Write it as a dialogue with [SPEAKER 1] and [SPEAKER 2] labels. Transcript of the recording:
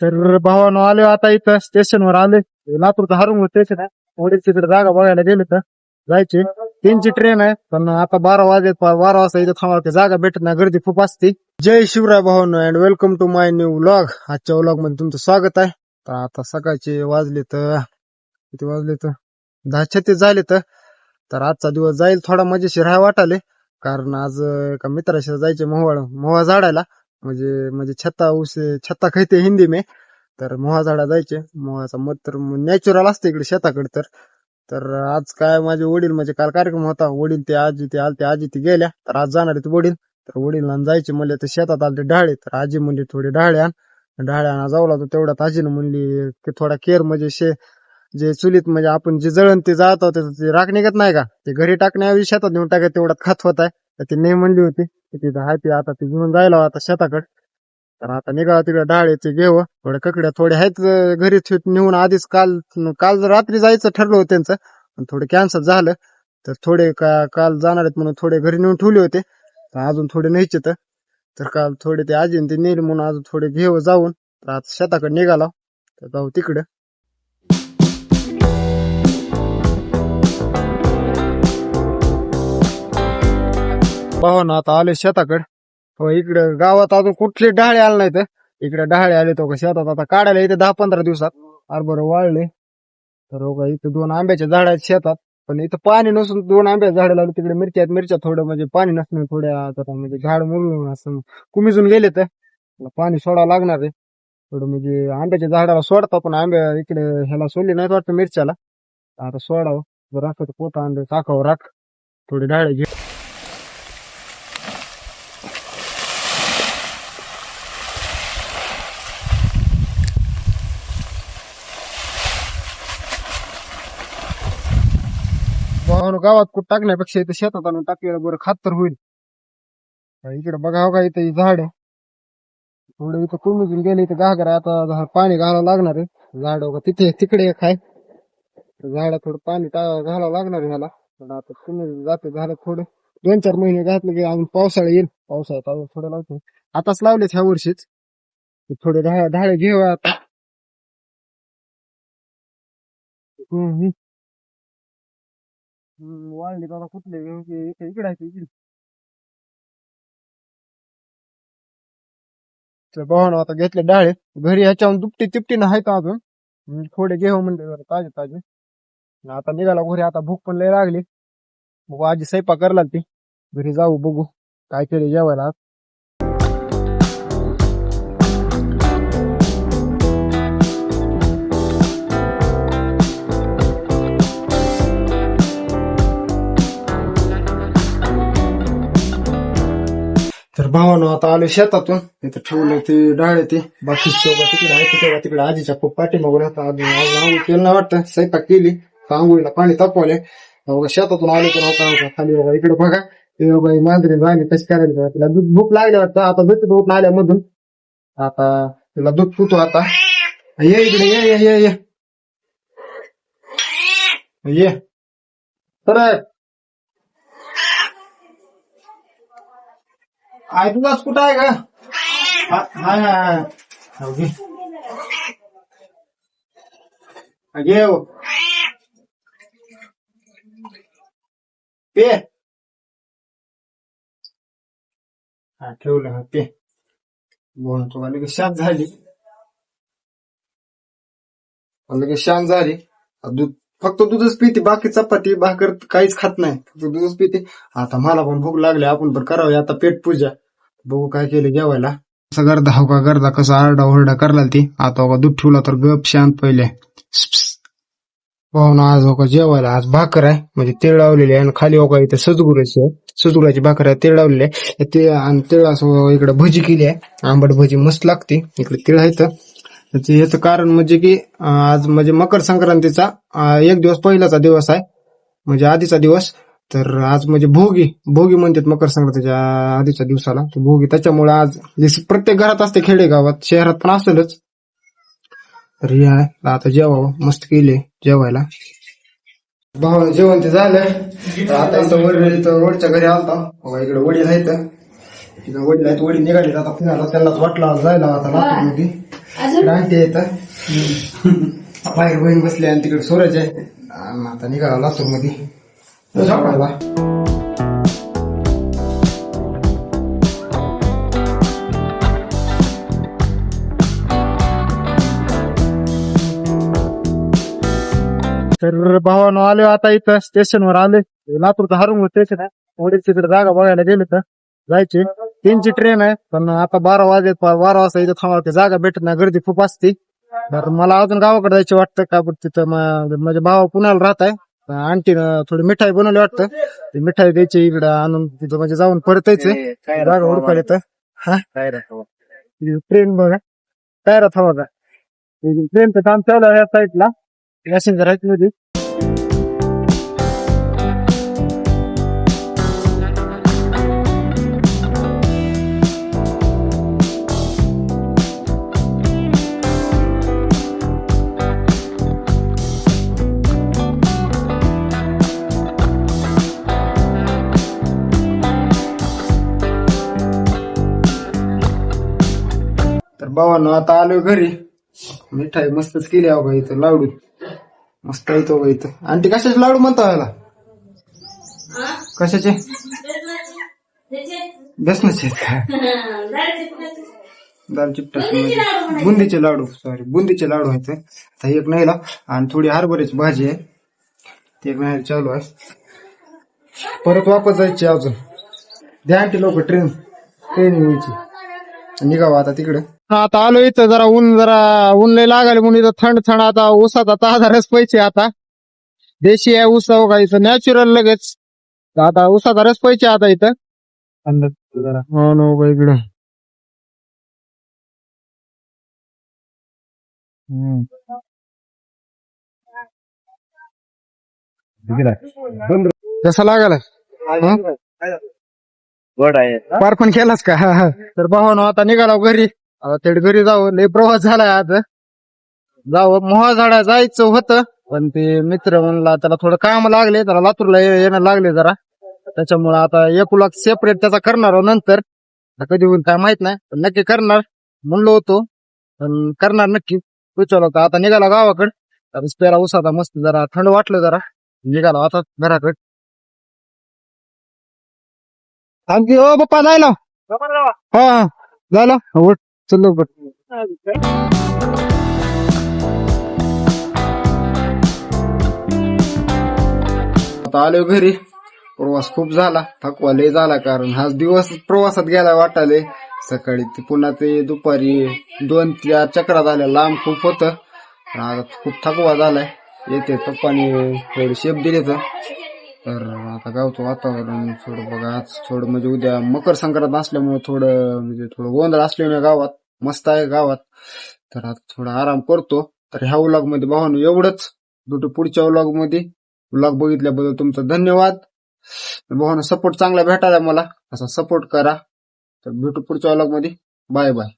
[SPEAKER 1] तर भावानं आले आता इथं स्टेशनवर आले. लातूरचं हरुंग स्टेशन आहे. वडील तिकडे जागा बघायला गेले तर जायचे. 3ची ट्रेन आहे पण आता 12 वाजता इथं थांबा जागा भेटत नाही, गर्दी खूप असते. जय शिवराय भावानो and welcome to my new vlog. आजच्या व्लॉग मध्ये तुमचं स्वागत आहे. तर आता सकाळचे वाजले तर किती वाजले तर 10:36 झाले तर आजचा दिवस जाईल थोडा मजेशीर आहे वाटाले. कारण आज एका मित्राशी जायचे मोहा झाडायला. म्हणजे छत्ता खायते हिंदी में. तर मोहा झाडा जायचे. मोहाचा मत तर नॅचरल असते इकडे शेताकडे. तर आज काय माझे वडील म्हणजे काल कार्यक्रम होता. वडील ते आलते आजी ते गेल्या. तर आज जाणार आहेत वडील. तर वडील जायचे म्हणले तर शेतात आले डाळे. तर आजी म्हणली थोडे डाळे आणा जावला तर तेवढ्यात आजीनं म्हणली की थोडा केअर म्हणजे जे चुलीत म्हणजे आपण जे जळण ते जाळतो ते राख निघत नाही का, ते घरी टाकण्याऐवजी शेतात नेऊन टाकत तेवढ्यात खात होत आहे. तर ती नाही म्हणली होती तिथं आहे ती आता ती घेऊन जायला आता शेताकडे. तर आता निघाला तिकडे डाळे ते घेऊ. थोड्या ककड्या थोड्या आहेत घरी नेऊन आधीच काल रात्री जायचं ठरलं होतं त्यांचं पण थोडे कॅन्सल झालं. तर थोडे काल जाणार आहेत म्हणून थोडे घरी नेऊन ठेवले होते. तर अजून थोडे न्यायचे तर काल थोडे ते आजीने ते नेले म्हणून अजून थोडे घेऊ जाऊन. तर आता शेताकडे निघाला तर जाऊ तिकडे. पाहून आता आले शेताकडे. हो इकडे गावात अजून कुठले डहाळे आले नाही तर इकडे डहाळे आले तो शेतात आता काढायला इथे 10-15 दिवसात हरभरा वाळले. तर इथे 2 आंब्याच्या झाड आहेत शेतात पण इथं पाणी नसून 2 आंब्याच्या झाडं लावली. तिकडे मिरच्या थोडं म्हणजे पाणी नसणं थोड्या म्हणजे झाड मुरून असं कुमिजून गेले तर पाणी सोडावं लागणार आहे थोडं. म्हणजे आंब्याच्या झाडाला सोडता पण आंब्या इकडे ह्याला सोडली नाही वाटतं मिरच्याला. आता सोडावं जर असं पोता आणलं टाकावं राख थोडी डाळे घे. गावात कुठं टाकण्यापेक्षा इथं शेतात आणून टाकलेलं बरं, खात तर होईल. इकडे बघावं का इथं झाड आहे थोडं इथं कुमिजून गेले. इथं घागर आता पाणी घालावं लागणार आहे झाड तिकडे एक आहे झाड थोडं पाणी घालावं लागणार आहे ह्याला. पण आता कुमिजून जाते झालं थोडं 2-4 महिने घातलं की अजून पावसाळा येईल. पावसाळ्यात अजून थोडं लावतो. आताच लावलेत ह्या वर्षीच. थोडे झाडे घेऊया आता. वाढली आता कुठले इकडे आहे इकडे. तर भावानं आता घेतले डाळे घरी ह्याच्याहून दुपटी तिपटी नाही तर अजून थोडे घेऊ म्हणले जरा ताजे ताजे. आता निघाला घरी. आता भूक पण लय लागली. बघू आजी स्वयंपाक करायला ती घरी जाऊ बघू काय केले जेवायला. तर भावानं आता आलो शेतातून. इथं ठेवलं ते डाळे ते बाकी तिकडे आहे तिकडे आजीच्या खूप पाठीमागून आता अजून आंघोळ केलं नाही वाटतं. स्वयंपाक केली आंघोळीला पाणी तापवले. शेतातून आले तर खाली बघा इकडे बघा ते बघा मांजरी राहिली कशी करायला. तिला दूध भूक लागली वाटतं. आता दूध आल्यामधून आता तिला दूध पितो आता. ये इकडे ये तर आय तुझाच कुठं आहे का? घे पे हा ठेवलं पे बोल तुला लगेच शांत झाली. दूध फक्त दूधच पिते बाकी चपाती भाकर काहीच खात नाही. फक्त दूधच पिते. आता मला पण भूक लागली आपण पण करावी आता पेट पूजा. बघू काय केलं जेवायला. असं गर्दा कसा आरडा ओरडा करला ती. आता दूध ठेवला तर गप शांत पहिले. पाहुणा आज जेवायला आज भाकर आहे म्हणजे तीळ लावलेली आहे आणि खाली इथे सजगुराची भाकर आहे तीळ लावलेली आहे ते आणि तीळ असं इकडे भजी केली आहे. आंबट भजी मस्त लागते. इकडे तीळ आहे. याचं कारण म्हणजे की आज म्हणजे मकर संक्रांतीचा 1 दिवस पहिलाचा दिवस आहे म्हणजे आधीचा दिवस. तर आज म्हणजे भोगी म्हणतात मकर संक्रांतीच्या आधीच्या दिवसाला भोगी. त्याच्यामुळे आज प्रत्येक घरात असते खेडेगावात शहरात पण असेलच. तर हे आहे आता जेवावं मस्त केले जेवायला. भावाला जेवण ते झालं. आता इथं रोडच्या घरी आलता. इकडे वडील आहेत वडील निघाले आता पुण्याला. त्यांनाच वाटला जायला आता लातूरमध्ये. राहते येतं बाहेर बहीण बसले आणि तिकडे सूरज आहे आणि आता निघाला लातूर मध्ये झोपायला. तर भावानं आले आता इथं स्टेशनवर आले. लातूरचं हरुंग स्टेशन आहे. वडील तिकडे जागा बघायला गेले तर जायचे. 3ची ट्रेन आहे पण आता 12 वाजता इथं थांबावं जागा भेटत नाही, गर्दी खूप असते. तर मला अजून गावाकडे जायचं वाटतं का पण तिथं माझे भाव पुण्याला राहत आहे. आणखी थोडी मिठाई बनवली वाटतं, ती मिठाई द्यायची इकडे आणून तिथं म्हणजे जाऊन परत यायचं जागा हुडकायला येतं. हा ट्रेन बघा काय राहत हवा का ट्रेनचं काम चालू आहे या साईडला पॅसेंजर आहेत मध्ये. तर भावानं आता आलोय घरी. मिठाई मस्तच केली अहो इथं लाडू मस्त येतो बघा इथं. आणि कशाचे लाडू म्हणता याला? कशाचे? बेसनाचे दाल चिपटा बुंदीचे लाडू, सॉरी बुंदीचे लाडू आहेत. आता एक नाही आणि थोडी हरभऱ्याची भाजी आहे ते एक नाही चालू आहे. परत वापस जायची अजून. द्या आणखी लोक ट्रेन यायची निघावं आता तिकडे. आता आलो इथं जरा ऊन लय लागायला म्हणून इथं थंड आता ऊसात आता आधारच पैसे आता देशी आहे ऊस का इथं नॅचरल लगेच. आता ऊसाचा रस पैसे आता इथं हो नो इकडं. कसा लागायला
[SPEAKER 2] गोड आहे.
[SPEAKER 1] पार पण केलास का? तर भावानो आता निघाला घरी. आता तेवढे घरी जावं, लय प्रवास झालाय आता. जावं मोहाझाडा जायचं होतं पण ते मित्र म्हणला त्याला थोडं काम लागले, त्याला लातूरला येणं लागले जरा, त्याच्यामुळे आता एकुला सेपरेट त्याचा करणार नंतर. कधी होईल काय माहित नाही पण नक्की करणार म्हणलो होतो, पण करणार नक्की. विचारलं होतं आता निघाला गावाकडे. आता स्पेरा उसाचा मस्त जरा थंड वाटलं जरा निघाला आता घराकडे. आणखी ओ पप्पा जायला हा झालं चल आता आलो घरी. प्रवास खूप झाला, थकवा लय झाला कारण हा दिवस प्रवासात गेला वाटायले. सकाळी ते पुन्हा ते दुपारी 2-4 चक्रा झाल्या, लांब खूप होतं. आता खूप थकवा झालाय. येते पप्पानी थोडी शेप दिली तर आता गावचं वातावरण थोडं बघा. आज थोडं म्हणजे उद्या मकर संक्रांत असल्यामुळे थोडं गोंधळ असल्यामुळे गावात मस्त आहे गावात. तर आता थोडा आराम करतो. तर ह्या व्लॉग मध्ये भावानो एवढंच. भेटू पुढच्या व्लॉग मध्ये. व्लॉग बघितल्याबद्दल तुमचा धन्यवाद. भावानो सपोर्ट चांगला भेटायला मला, असा सपोर्ट करा. तर भेटू पुढच्या व्लॉग मध्ये. Bye bye.